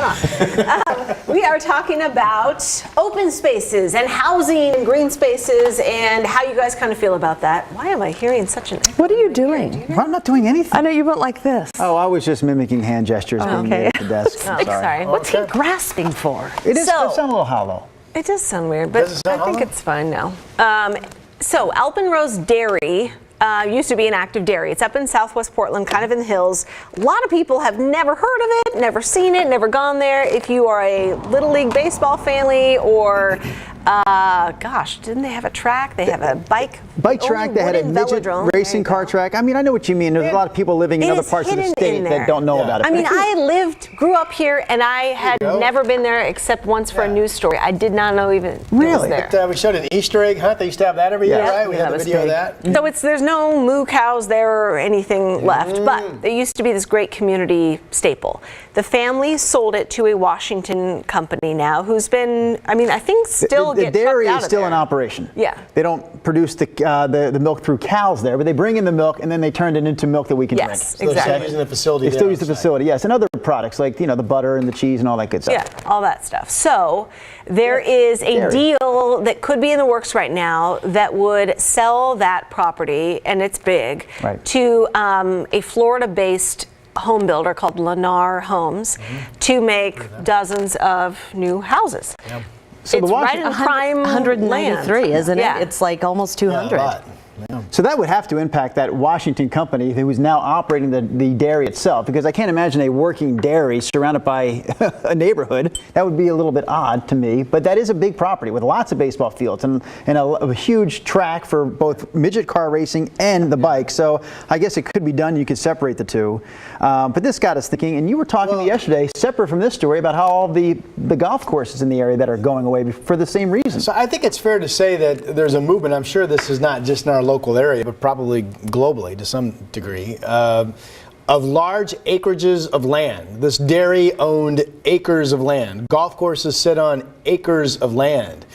on? We are talking about open spaces and housing and green spaces and how you guys kind of feel about that. Why am I hearing such an... What are you doing? I'm not doing anything. I know you went like this. Oh, I was just mimicking hand gestures being made at the desk. Sorry. What's he grasping for? It does sound a little hollow. It does sound weird, but I think it's fine now. So Alpenrose Dairy used to be an active dairy. It's up in Southwest Portland, kind of in the hills. A lot of people have never heard of it, never seen it, never gone there. If you are a Little League baseball family or, gosh, didn't they have a track? They have a bike track. They had a midget racing car track. I mean, I know what you mean. There's a lot of people living in other parts of the state that don't know about it. I mean, I grew up here, and I had never been there except once for a news story. I did not know even it was there. We showed an Easter egg hunt. They used to have that every year, right? We had the video of that. So there's no moo cows there or anything left, but it used to be this great community staple. The family sold it to a Washington company now, who's been, I mean, I think still the dairy is still in operation. Yeah. They don't produce the milk through cows there, but they bring in the milk and then they turn it into milk that we can drink. Yes, exactly. They're still using the facility. They still use the facility, yes, and other products like the butter and the cheese and all that good stuff. Yeah, all that stuff. So there is a deal that could be in the works right now that would sell that property, and it's big, to a Florida-based home builder called Lennar Homes to make dozens of new houses. Yep. So it's right in prime 193, land. isn't it? It's like almost 200. Yeah. So that would have to impact that Washington company who is now operating the dairy itself, because I can't imagine a working dairy surrounded by a neighborhood. That would be a little bit odd to me, but that is a big property with lots of baseball fields and a huge track for both midget car racing and the bike. So I guess it could be done. You could separate the two. But this got us thinking, and you were talking yesterday, separate from this story, about how all the golf courses in the area that are going away for the same reason. So I think it's fair to say that there's a movement. I'm sure this is not just in our local area, but probably globally to some degree, of large acreages of land. This dairy owned acres of land. Golf courses sit on acres of land.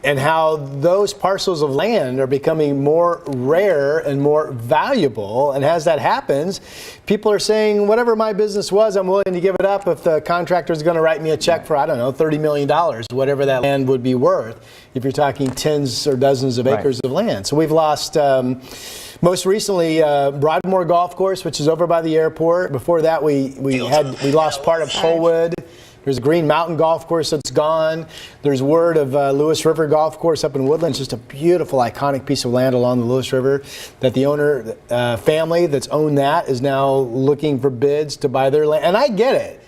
And how those parcels of land are becoming more rare and more valuable. And as that happens, people are saying, whatever my business was, I'm willing to give it up if the contractor is going to write me a check for, I don't know, $30 million, whatever that land would be worth, if you're talking tens or dozens of acres of land. So we've lost, most recently, Broadmoor Golf Course, which is over by the airport. Before that, we lost part of Colwood. There's a Green Mountain Golf Course that's gone. There's word of Lewis River Golf Course up in Woodlands, just a beautiful, iconic piece of land along the Lewis River that the owner family that's owned that is now looking for bids to buy their land. And I get it.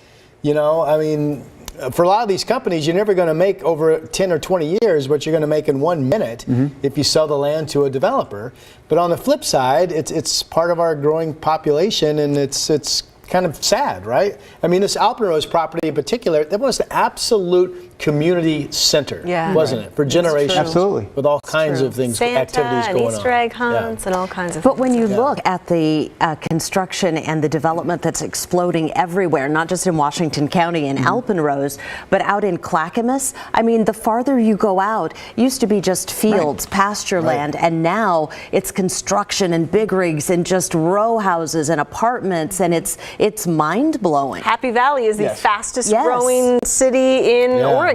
I mean, for a lot of these companies, you're never going to make over 10 or 20 years what you're going to make in 1 minute if you sell the land to a developer. But on the flip side, it's part of our growing population, and it's kind of sad, right? I mean, this Alpenrose property in particular, that was the absolute community center, wasn't it? For generations. Absolutely. With all kinds of things, activities going on. Easter egg hunts and all kinds of But when you look at the construction and the development that's exploding everywhere, not just in Washington County and Alpenrose, but out in Clackamas, I mean, the farther you go out, used to be just fields, pasture land, and now it's construction and big rigs and just row houses and apartments, and it's mind-blowing. Happy Valley is the fastest growing city in Oregon.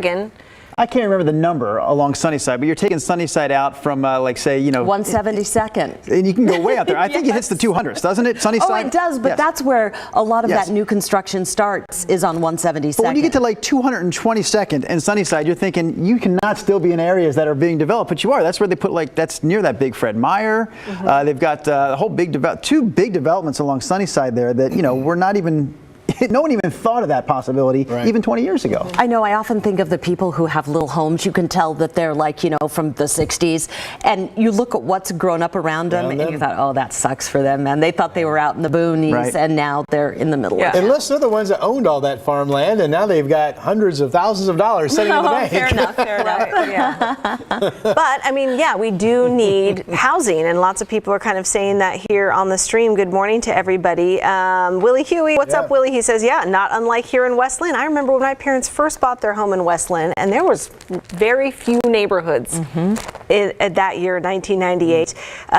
I can't remember the number along Sunnyside, but you're taking Sunnyside out from, like, say, 172nd. And you can go way out there. I think it hits the 200s, doesn't it, Sunnyside? Oh, it does, but that's where a lot of that new construction starts, is on 172nd. But when you get to, like, 222nd and Sunnyside, you're thinking you cannot still be in areas that are being developed, but you are. That's where they put, like, that's near that big Fred Meyer. They've got two big developments along Sunnyside there that, we're not even... No one even thought of that possibility even 20 years ago. I know. I often think of the people who have little homes. You can tell that they're like, from the 60s. And you look at what's grown up around them, and you thought, oh, that sucks for them, man. They thought they were out in the boonies, and now they're in the middle of it. And they're the ones that owned all that farmland, and now they've got hundreds of thousands of dollars sitting in the bank. Fair enough. But, I mean, we do need housing, and lots of people are kind of saying that here on the stream. Good morning to everybody. Willie Huey, what's up, Willie? He's says, yeah, not unlike here in West Lynn. I remember when my parents first bought their home in West Lynn, and there was very few neighborhoods at that year, 1998.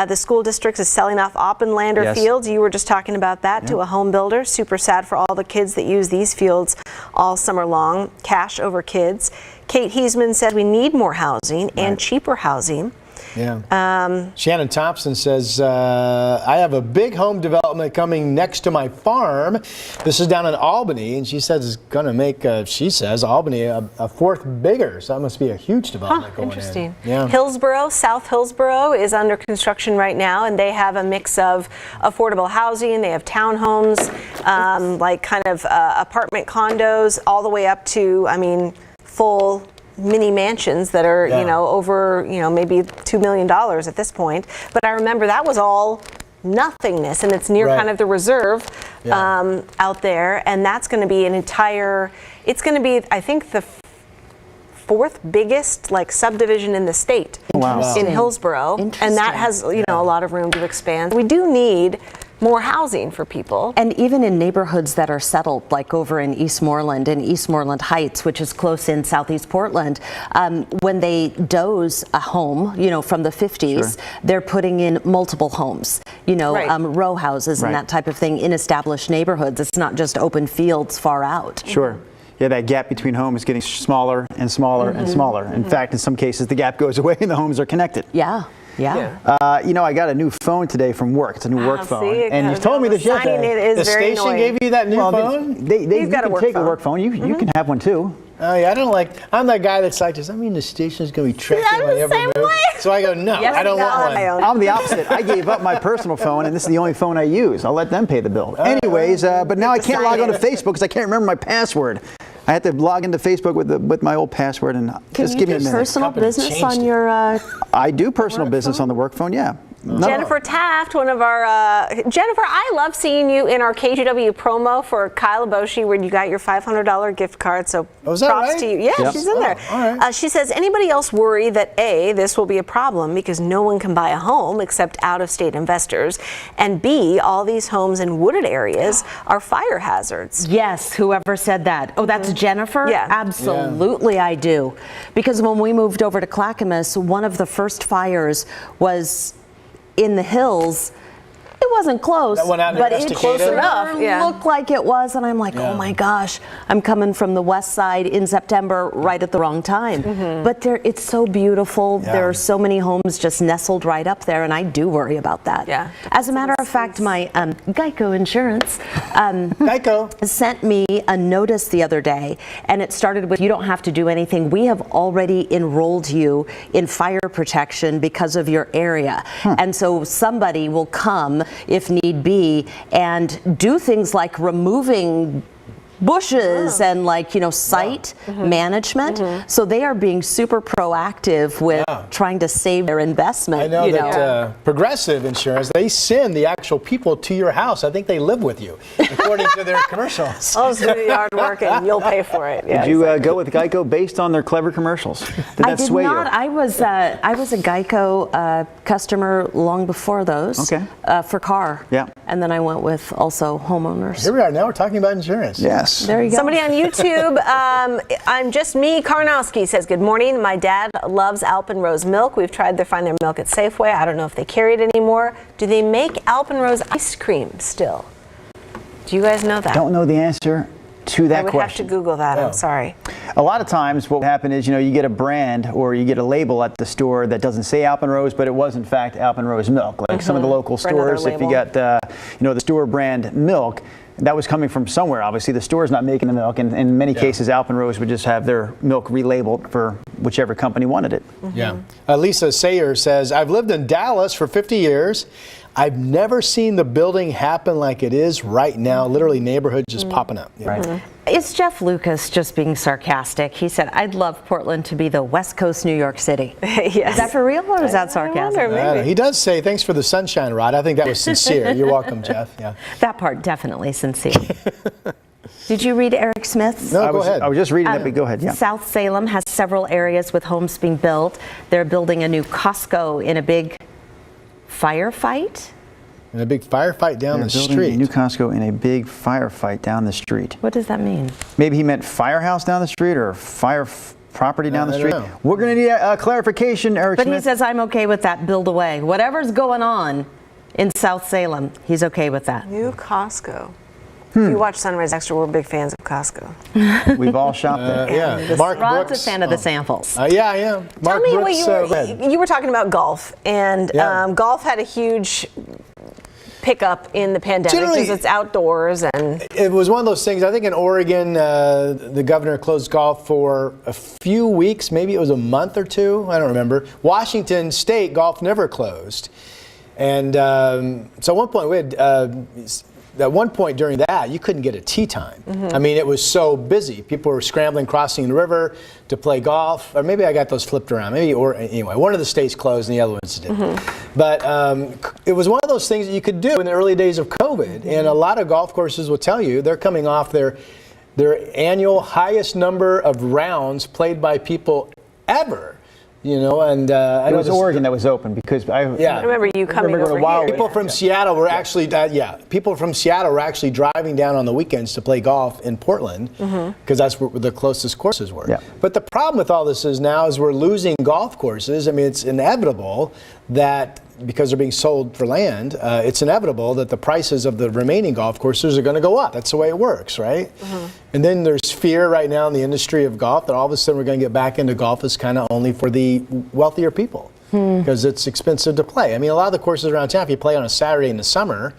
The school district is selling off Oppenlander fields. You were just talking about that to a home builder. Super sad for all the kids that use these fields all summer long. Cash over kids. Kate Heisman said we need more housing and cheaper housing. Yeah. Shannon Thompson says, I have a big home development coming next to my farm. This is down in Albany, and she says it's going to make, she says, Albany a fourth bigger. So that must be a huge development going interesting. in. Yeah. Hillsborough, South Hillsborough is under construction right now, and they have a mix of affordable housing. They have townhomes, like kind of apartment condos, all the way up to, I mean, full mini mansions that are, you know, over, you know, maybe $2 million at this point. But I remember that was all nothingness, and it's near kind of the reserve out there. And that's going to be an entire, it's going to be, I think, the fourth biggest like subdivision in the state in Hillsborough. And that has, you know, a lot of room to expand. We do need more housing for people. And even in neighborhoods that are settled, like over in Eastmoreland and Eastmoreland Heights, which is close in Southeast Portland, when they doze a home, you know, from the 50s, they're putting in multiple homes, you know, row houses and that type of thing in established neighborhoods. It's not just open fields far out. Sure. Yeah, that gap between homes is getting smaller and smaller and smaller. In fact, in some cases, the gap goes away and the homes are connected. Yeah. You know, I got a new phone today from work. It's a new work phone. And you told me this yesterday. The station gave you that new phone? You've got a work phone. Take a work phone. You can have one too. Oh yeah, I don't like. I'm that guy that's like, does that mean the station's going to be tracking my every move? So I go, no, I don't want one. I'm the opposite. I gave up my personal phone, and this is the only phone I use. I'll let them pay the bill. Anyways, but now I can't log on to Facebook because I can't remember my password. I had to log into Facebook with my old password, and just give me a minute. Personal business on your? I do personal business on the work phone. Yeah. Jennifer Taft, one of our Jennifer, I love seeing you in our KGW promo for Kyle Boshi, where you got your $500 gift card. So props to you. Yeah, she's in there. She says, anybody else worry that A, this will be a problem because no one can buy a home except out-of-state investors, and B, all these homes in wooded areas are fire hazards? Yes, whoever said that. Oh, that's Jennifer? Yeah. Absolutely, I do. Because when we moved over to Clackamas, one of the first fires was in the hills. It wasn't close, that went out and but it close enough. Looked like it was, and I'm like, oh my gosh, I'm coming from the west side in September right at the wrong time. But it's so beautiful. There are so many homes just nestled right up there, and I do worry about that. Yeah. As a matter of fact, my Geico insurance sent me a notice the other day, and it started with, you don't have to do anything. We have already enrolled you in fire protection because of your area. And so somebody will come if need be and do things like removing bushes and, like, you know, site management. So they are being super proactive with trying to save their investment. I know that Progressive Insurance, they send the actual people to your house. I think they live with you, according to their commercials. Oh, it's really hard work, and you'll pay for it. Did you go with Geico based on their clever commercials? I did not. I was a Geico customer long before those. For car. And then I went with also homeowners. Here we are now. We're talking about insurance. Yes. There you go. Somebody on YouTube, I'm just me, Karnowski, says, good morning. My dad loves Alpenrose milk. We've tried to find their milk at Safeway. I don't know if they carry it anymore. Do they make Alpenrose ice cream still? Do you guys know that? Don't know the answer to that question. I would have to Google that. I'm sorry. A lot of times what would happen is, you know, you get a brand or you get a label at the store that doesn't say Alpenrose, but it was in fact Alpenrose milk. Like some of the local stores, if you got, you know, the store brand milk, that was coming from somewhere. Obviously, the store's not making the milk, and in many cases, Alpenrose would just have their milk relabeled for whichever company wanted it. Lisa Sayer says, I've lived in Dallas for 50 years. I've never seen the building happen like it is right now. Literally, neighborhood just popping up. It's Jeff Lucas just being sarcastic. He said, I'd love Portland to be the West Coast New York City. Is that for real, or is that sarcasm? He does say, thanks for the sunshine rod. I think that was sincere. You're welcome, Jeff. That part, definitely sincere. Did you read Eric Smith's? No, go ahead. I was just reading that, but go ahead. South Salem has several areas with homes being built. They're building a new Costco in a big firefight. In a big firefight down the Building street. a new Costco in a big firefight down the street. What does that mean? Maybe he meant firehouse down the street or property down the I don't street. know. We're going to need a clarification, Eric But he Smith. says, I'm okay with that, build away. Whatever's going on in South Salem, he's okay with that. New Costco. If you watch Sunrise Extra, we're big fans of Costco. We've all shopped there. Yeah, Mark Rod's Brooks. a fan of the samples. Yeah, I am. Tell Mark me Brooks, what you were talking about golf, and Yeah. golf had a huge pickup in the pandemic Generally- because it's outdoors and It was one of those things. I think in Oregon, the governor closed golf for a few weeks. Maybe it was a month or two. I don't remember. Washington State golf never closed, and so at one point we had. At one point during that, you couldn't get a tee time. I mean, it was so busy. People were scrambling, crossing the river to play golf. Or maybe I got those flipped around. Anyway, one of the states closed and the other ones didn't. But it was one of those things that you could do in the early days of COVID. And a lot of golf courses will tell you they're coming off their annual highest number of rounds played by people ever. You know, and I It know was Oregon that was open because I remember you coming remember over going wild. here. People from Seattle were actually, people from Seattle were actually driving down on the weekends to play golf in Portland because that's where the closest courses were. Yeah. But the problem with all this is now is we're losing golf courses. I mean, it's inevitable that because they're being sold for land, it's inevitable that the prices of the remaining golf courses are going to go up. That's the way it works, right? And then there's fear right now in the industry of golf that all of a sudden we're going to get back into golf is kind of only for the wealthier people because it's expensive to play. I mean, a lot of the courses around town, if you play on a Saturday in the summer,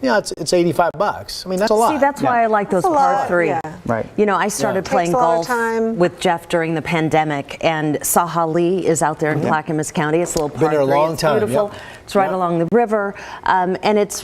you know, it's $85. I mean, that's a lot. See, that's why I like those That's a par lot, three. yeah. Right. You know, I started Yeah. playing Takes a lot of golf time. with Jeff during the pandemic, and Sahali is out there in Clackamas County. It's a little par there a three. long It's time, beautiful. yep. It's right Yep. along the river, and it's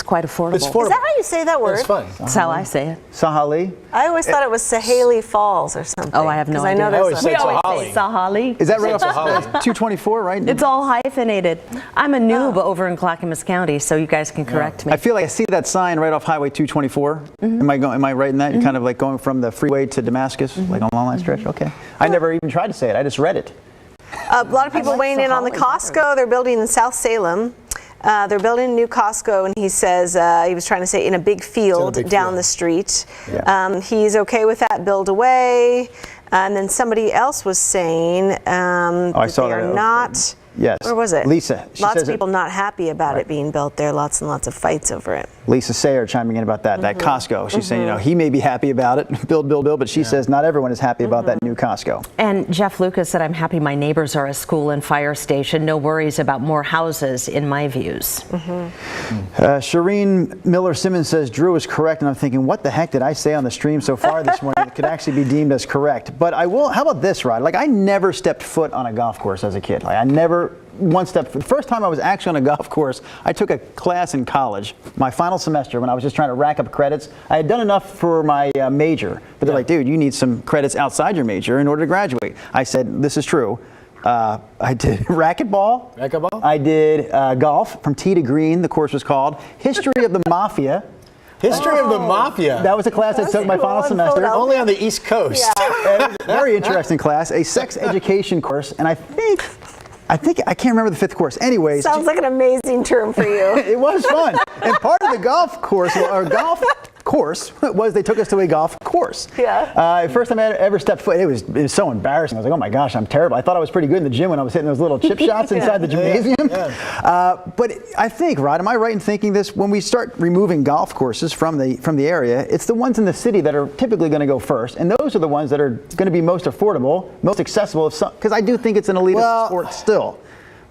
quite affordable. It's affordable. Is that how you say that word? It's fun. That's how I say it. Sahali. I always thought it was Sahaley Falls or something. Oh, I have no 'Cause idea. I know I always there's say a, it's a Always say Sahali. Is that right? It's a Holly. 224, right? It's all hyphenated. I'm a noob over in Clackamas County, so you guys can correct me. I feel like I see that sign right off Highway 224. Am I right in that? You're kind of like going from the freeway to Damascus, like along that stretch? Okay. I never even tried to say it. I just read it. a lot of people like weighing in on the Sahaley Costco. They're building in South Salem. They're building a new Costco, and he says he was trying to say in a big field big down field. the street. Yeah. He's okay with that. Build away. And then somebody else was saying I saw they that. are not. Yes. Where was it? Lisa. She Lots says of it- people not happy about Right. it being built there. Lots and lots of fights over it. Lisa Sayer chiming in about that Costco. She's saying, you know, he may be happy about it, build, but she says not everyone is happy about that new Costco. And Jeff Lucas said, I'm happy my neighbors are a school and fire station. No worries about more houses, in my views. Shireen Miller Simmons says Drew is correct, and I'm thinking, what the heck did I say on the stream so far this morning that could actually be deemed as correct? But I will. How about this, Rod? Like, I never stepped foot on a golf course as a kid. Like, I never one step. The first time I was actually on a golf course, I took a class in college, my final semester, when I was just trying to rack up credits. I had done enough for my major, but they're like, dude, you need some credits outside your major in order to graduate. I said, this is true. I did racquetball. Racquetball? I did golf from tee to green, the course was called. History of the Mafia. History of the Mafia. That was a class I took my cool. final In semester. Philadelphia. Only on the East Coast. Very interesting class. A sex education course. And I think I can't remember the fifth course. Anyways. Sounds like an amazing term for you. It was fun. And part of the golf course, or golf course, was they took us to a golf course. Yeah. First time I ever stepped foot, it was so embarrassing. I was like, oh my gosh, I'm terrible. I thought I was pretty good in the gym when I was hitting those little chip shots inside the gymnasium. But I think, Rod, am I right in thinking this? When we start removing golf courses from the area, it's the ones in the city that are typically going to go first, and those are the ones that are going to be most affordable, most accessible. Because I do think it's an elitist sport still.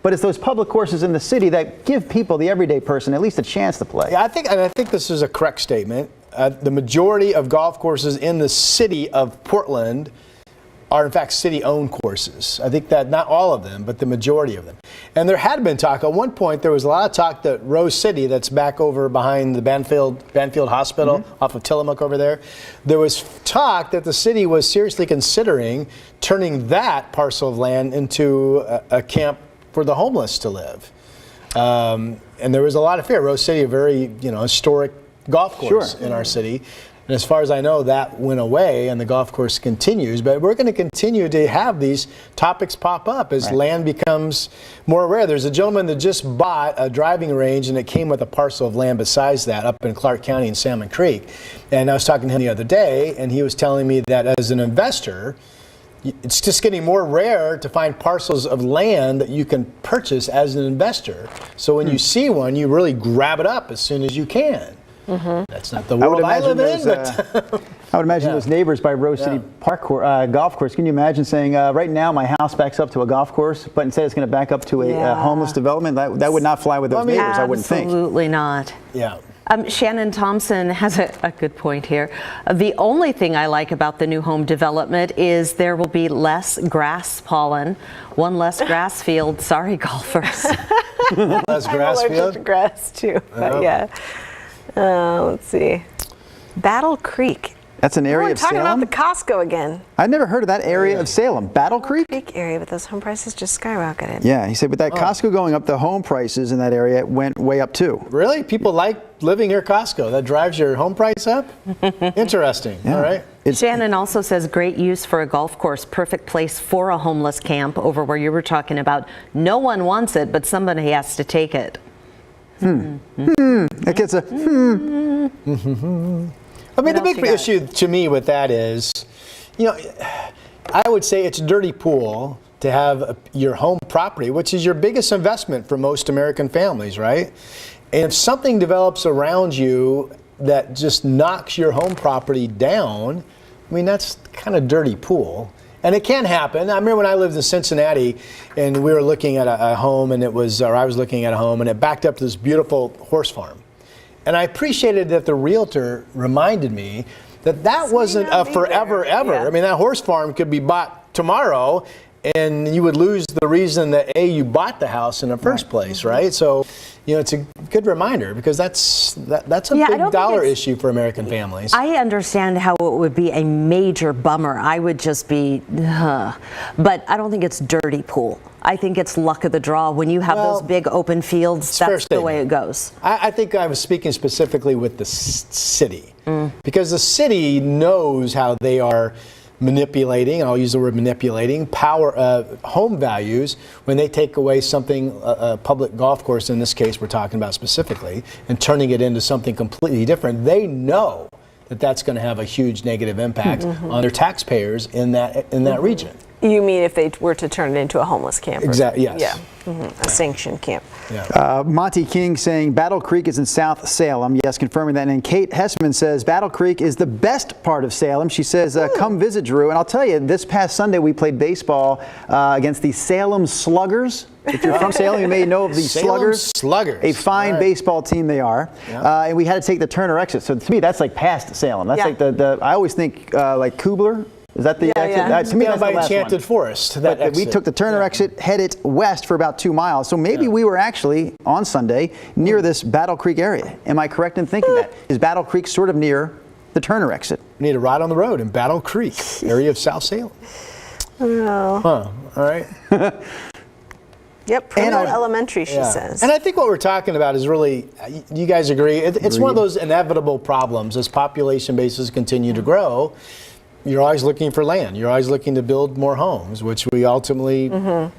But it's those public courses in the city that give people, the everyday person, at least a chance to play. Yeah, I think this is a correct statement. The majority of golf courses in the city of Portland are in fact city-owned courses. I think that not all of them, but the majority of them. And there had been talk, at one point there was a lot of talk that Rose City, that's back over behind the Banfield Hospital off of Tillamook over there was talk that the city was seriously considering turning that parcel of land into a camp for the homeless to live. And there was a lot of fear. Rose City, a very historic golf course in our city. And as far as I know, that went away and the golf course continues. But we're going to continue to have these topics pop up as land becomes more rare. There's a gentleman that just bought a driving range, and it came with a parcel of land besides that up in Clark County in Salmon Creek. And I was talking to him the other day, and he was telling me that as an investor, it's just getting more rare to find parcels of land that you can purchase as an investor. So when you see one, you really grab it up as soon as you can. That's not the world I live in. But I would imagine those neighbors by Rose City Park golf course. Can you imagine saying, right now my house backs up to a golf course, but instead it's going to back up to a homeless development? That would not fly with those neighbors, I wouldn't think. Absolutely not. Yeah. Shannon Thompson has a good point here. The only thing I like about the new home development is there will be less grass pollen, one less grass field. Sorry, golfers. Less grass I'm allergic field? to grass too, but yeah. Let's see. Battle Creek. That's an area We're of talking Salem? about the Costco again. I've never heard of that area of Salem. Battle Creek? Creek area, but those home prices just skyrocketed. Yeah, he said with that Costco going up, the home prices in that area went way up too. Really? People like living near Costco. That drives your home price up? Interesting. Yeah. All right. Shannon also says great use for a golf course, perfect place for a homeless camp over where you were talking about. No one wants it, but somebody has to take it. That gets a I mean, the big issue to me with that is, I would say it's a dirty pool to have your home property, which is your biggest investment for most American families, right? And if something develops around you that just knocks your home property down, I mean, that's kind of dirty pool. And it can happen. I remember when I lived in Cincinnati and we were looking at a home and I was looking at a home and it backed up to this beautiful horse farm. And I appreciated that the realtor reminded me that wasn't a forever ever. Yeah. I mean, that horse farm could be bought tomorrow and you would lose the reason that you bought the house in the first place, right? So, it's a good reminder because that's a big dollar issue for American families. I understand how it would be a major bummer. I would just be, but I don't think it's dirty pool. I think it's luck of the draw. When you have those big open fields, that's the way it goes. I think I was speaking specifically with the city because the city knows how they are manipulating, I'll use the word manipulating, home values when they take away something, a public golf course in this case we're talking about specifically, and turning it into something completely different. They know that that's going to have a huge negative impact on their taxpayers in that region. You mean if they were to turn it into a homeless camp? Exactly, yes. Yeah, a sanctioned camp. Yeah. Monty King saying Battle Creek is in South Salem. Yes, confirming that. And Kate Hessman says Battle Creek is the best part of Salem. She says, come visit, Drew. And I'll tell you, this past Sunday we played baseball against the Salem Sluggers. If you're from Salem, you may know of the Sluggers. A fine baseball team they are. Yeah. And we had to take the Turner exit. So to me, that's like past Salem. That's like I always think like Kubler. Is that the exit? Yeah. To me, that's by Enchanted Forest. We took the Turner exit, headed west for about 2 miles. So maybe we were actually, on Sunday, near this Battle Creek area. Am I correct in thinking that? Is Battle Creek sort of near the Turner exit? We need a ride on the road in Battle Creek, area of South Salem. Oh. Huh. All right. Yep, Primo Elementary, she says. And I think what we're talking about is really, you guys agree, it's one of those inevitable problems as population bases continue to grow. You're always looking for land. You're always looking to build more homes, which we ultimately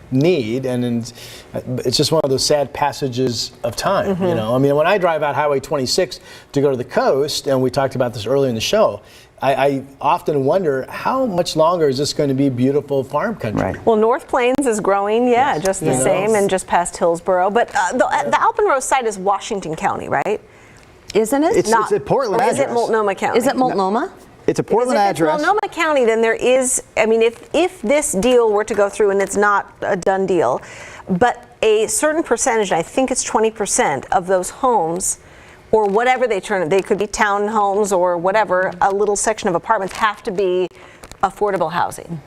need. And it's just one of those sad passages of time. I mean, when I drive out Highway 26 to go to the coast, and we talked about this earlier in the show, I often wonder how much longer is this going to be beautiful farm country? Right. Well, North Plains is growing, just the same, and just past Hillsborough. But the Alpenrose site is Washington County, right? Isn't it? It's a Portland address. Is it Multnomah County? Is it Multnomah? It's a Portland address. If it's Multnomah County, then there is, I mean, if this deal were to go through, and it's not a done deal, but a certain percentage, I think it's 20% of those homes, or whatever they turn it, they could be townhomes or whatever, a little section of apartments have to be affordable housing.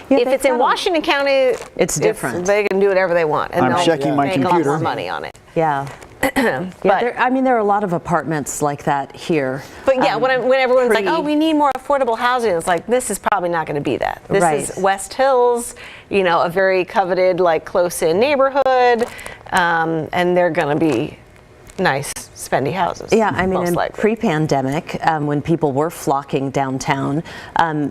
Yeah, if it's in Washington County, it's different. They can do whatever they want, and I'm checking my make a lot computer. more money on it. Yeah. But there are a lot of apartments like that here. But yeah, when everyone's like, oh, we need more affordable housing, it's like, this is probably not going to be that. This is West Hills, a very coveted, like, close-in neighborhood, and they're going to be nice spendy houses. Yeah, I mean, most in likely. pre-pandemic, when people were flocking downtown,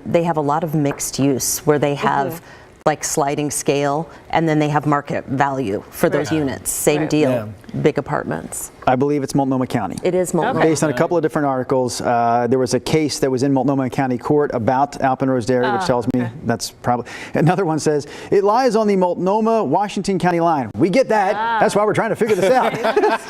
they have a lot of mixed use where they have like sliding scale, and then they have market value for those units. Same deal, big apartments. I believe it's Multnomah County. It is Multnomah. Based on a couple of different articles, there was a case that was in Multnomah County Court about Alpenrose Dairy, which tells me that's probably. Another one says it lies on the Multnomah Washington County line. We get that. That's why we're trying to figure this out.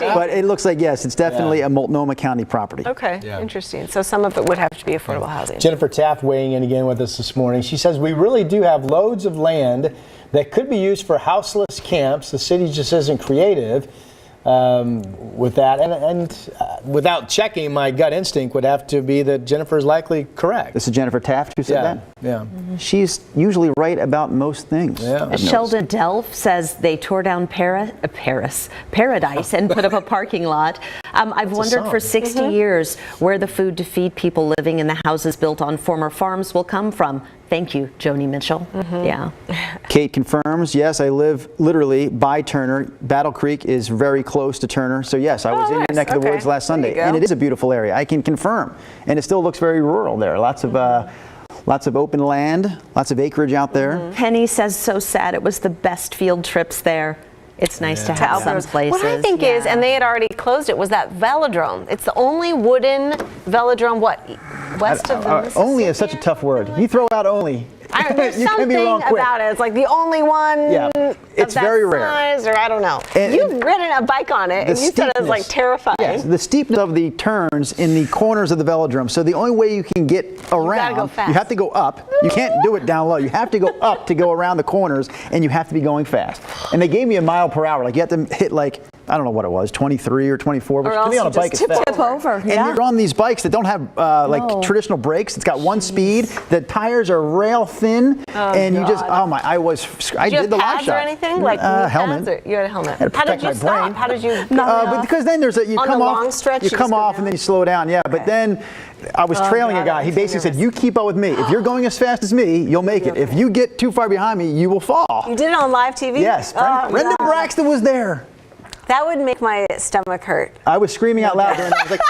But it looks like yes, it's definitely a Multnomah County property. Okay, interesting. So some of it would have to be affordable housing. Jennifer Taft weighing in again with us this morning. She says we really do have loads of land that could be used for houseless camps. The city just isn't creative with that. And without checking, my gut instinct would have to be that Jennifer's likely correct. This is Jennifer Taft who said that? Yeah. She's usually right about most things. Yeah. Sheldon Delph says they tore down Paradise and put up a parking lot. I've wondered for 60 years where the food to feed people living in the houses built on former farms will come from. Thank you, Joni Mitchell. Yeah. Kate confirms, yes, I live literally by Turner. Battle Creek is very close to Turner. So yes, I was in your neck of the woods last Sunday. And it is a beautiful area, I can confirm. And it still looks very rural there. Lots of open land, lots of acreage out there. Penny says so sad. It was the best field trips there. It's nice to have some places. What I think is, and they had already closed it, was that velodrome. It's the only wooden velodrome, west of the Mississippi? Only is such a tough word. You throw out only. There's you can be wrong something quick. about it. It's like the only one it's of that very rare. size, or I don't know. And You've ridden a bike on it, and you said it was like terrifying. Yes, the steepness of the turns in the corners of the velodrome. So the only way you can get around, go fast. you have to go up. You can't do it down low. You have to go up to go around the corners, and you have to be going fast. And they gave me a mile per hour. Like you have to hit like, I don't know what it was, 23 or 24, which to me on a bike is fast. Tip over. And you're on these bikes that don't have like traditional brakes. It's got one speed. The tires are rail thin, and you just I did the live pads shot. or anything? Like helmet. You had a helmet. Had to How did protect you my stop? brain. How did you? But because then there's you On come the off, long stretch, you you come just go off, down? and then you slow down. Yeah, but then I was trailing a guy. He basically said, "You keep up with me. If you're going as fast as me, you'll make it. If you get too far behind me, you will fall." You did it on live TV? Yes, Brenda Braxton was there. That would make my stomach hurt. I was screaming out loud, and I was like,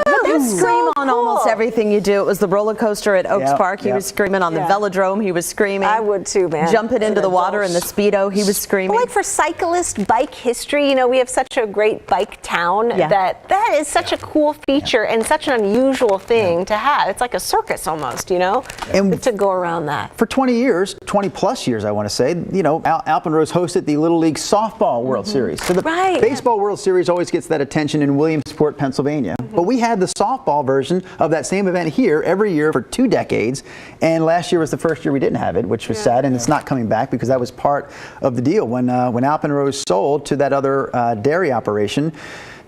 But they scream on almost everything you do. It was the roller coaster at Oaks Park. He was screaming on the velodrome. He was screaming. I would too, man. Jumping into the water in the Speedo. He was screaming. But like for cyclist bike history, we have such a great bike town that is such a cool feature and such an unusual thing to have. It's like a circus almost, and to go around that. For 20 years, 20 plus years, I want to say, Alpenrose hosted the Little League Softball World Series. So the Baseball World Series always gets that attention in Williamsport, Pennsylvania. But we had the softball version of that same event here every year for 2 decades. And last year was the first year we didn't have it, which was sad. And it's not coming back because that was part of the deal. When Alpenrose sold to that other dairy operation,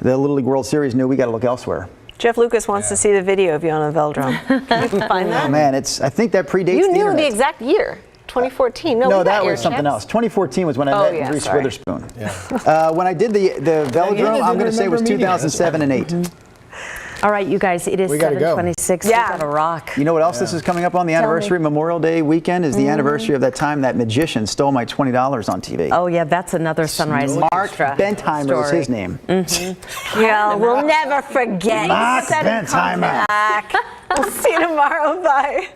the Little League World Series knew we got to look elsewhere. Jeff Lucas wants to see the video of you on the velodrome. Can you find that? Oh, man, I think that predates You the knew internet. the exact year. 2014. No, that was something else. 2014 was when I met Reese Witherspoon. When I did the velodrome, I'm going to say it was 2007 and 8. All right, you guys, it is 7:26. We got a rock. You know what else this is coming up on? The anniversary, Memorial Day weekend is the anniversary of that time that magician stole my $20 on TV. Oh, yeah, that's another Sunrise Mark Extra Bentheimer is his name. Yeah, we'll never forget. Mark Bentheimer. We'll see you tomorrow. Bye.